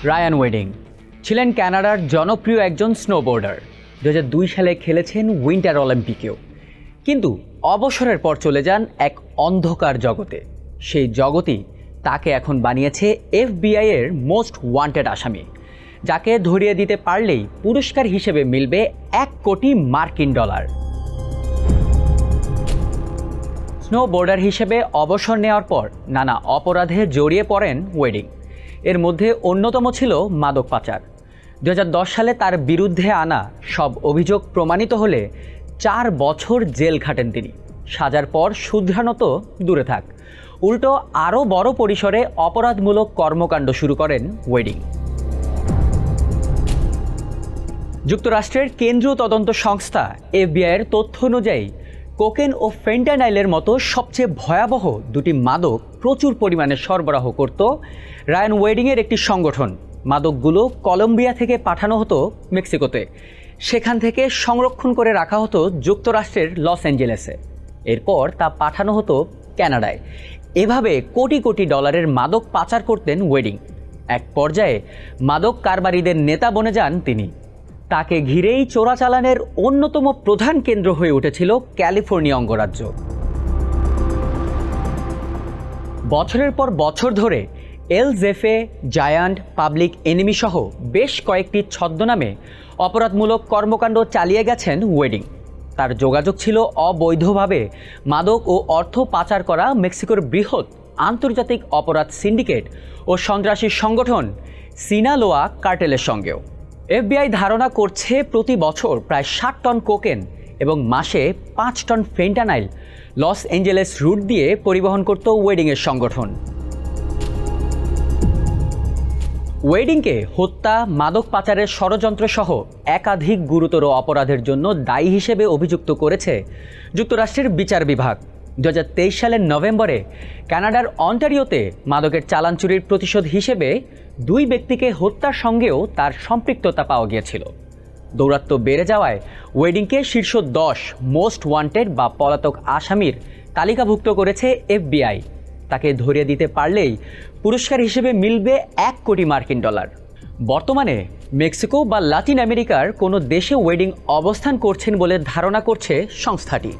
Ryan wedding ছিলেন কানাডার জনপ্রিয় একজন স্নোবোর্ডার। 2002 সালে খেলেছেন উইন্টার অলিম্পিকেও, কিন্তু অবসরের পর চলে যান এক অন্ধকার জগতে। সেই জগতই তাকে এখন বানিয়েছে FBI এর মোস্ট ওয়ান্টেড আসামি, যাকে ধরিয়ে দিতে পারলেই পুরস্কার হিসেবে মিলবে $1 কোটি। স্নোবোর্ডার হিসেবে অবসর নেওয়ার পর নানা অপরাধে জড়িয়ে পড়েন ওয়েডিং। এর মধ্যে অন্যতম ছিল মাদক পাচার। 2010 সালে তার বিরুদ্ধে আনা সব অভিযোগ প্রমাণিত হলে 4 বছর জেল খাটেন তিনি। সাজার পর শুধরানো তো দূরে থাক, উল্টো আরও বড় পরিসরে অপরাধমূলক কর্মকাণ্ড শুরু করেন ওয়েডিং। যুক্তরাষ্ট্রের কেন্দ্রীয় তদন্ত সংস্থা FBI এর তথ্য অনুযায়ী কোকেন ও ফেন্টানাইলের মতো সবচেয়ে ভয়াবহ দুটি মাদক প্রচুর পরিমাণে সরবরাহ করত রায়ান ওয়েডিংয়ের একটি সংগঠন। মাদকগুলো কলম্বিয়া থেকে পাঠানো হতো মেক্সিকোতে, সেখান থেকে সংরক্ষণ করে রাখা হতো যুক্তরাষ্ট্রের লস অ্যাঞ্জেলেসে, এরপর তা পাঠানো হতো কানাডায়। এভাবে কোটি কোটি ডলারের মাদক পাচার করতেন ওয়েডিং। এক পর্যায়ে মাদক কারবারিদের নেতা বনে যান তিনি। তাকে ঘিরেই চোরাচালানের অন্যতম প্রধান কেন্দ্র হয়ে উঠেছিল ক্যালিফোর্নিয়া অঙ্গরাজ্য। বছরের পর বছর ধরে এল জেফে, জায়ান্ট, পাবলিক এনিমি সহ বেশ কয়েকটি ছদ্মনামে অপরাধমূলক কর্মকাণ্ড চালিয়ে গেছেন ওয়েডিং। তার যোগাযোগ ছিল অবৈধভাবে মাদক ও অর্থ পাচার করা মেক্সিকোর বৃহৎ আন্তর্জাতিক অপরাধ সিন্ডিকেট ও সন্ত্রাসী সংগঠন সিনালোয়া কার্টেলের সঙ্গেও। FBI ধারণা করছে প্রতি বছর প্রায় 60 টন কোকেন এবং মাসে 5 ton fentanyl Los Angeles route দিয়ে পরিবহন করত ওয়েডিংয়ের সংগঠন। ওয়েডিংকে হত্যা, মাদক পাচারের ষড়যন্ত্র সহ একাধিক গুরুতর অপরাধের জন্য দায়ী হিসেবে অভিযুক্ত করেছে যুক্তরাষ্ট্রের বিচার বিভাগ। 2023 সালের নভেম্বরে কানাডার অন্টারিওতে মাদকের চালান চুরির প্রতিশোধ হিসেবে 2 ব্যক্তিকে হত্যার সঙ্গেও তার সম্পৃক্ততা পাওয়া গিয়েছিল। দৌরাত্ম্য বেড়ে যাওয়ায় ওয়েডিংকে শীর্ষ 10 মোস্ট ওয়ান্টেড বা পলাতক আসামির তালিকাভুক্ত করেছে FBI। তাকে ধরিয়ে দিতে পারলেই পুরস্কার হিসেবে মিলবে $1 কোটি। বর্তমানে মেক্সিকো বা লাতিন আমেরিকার কোনো দেশে ওয়েডিং অবস্থান করছেন বলে ধারণা করছে সংস্থাটি।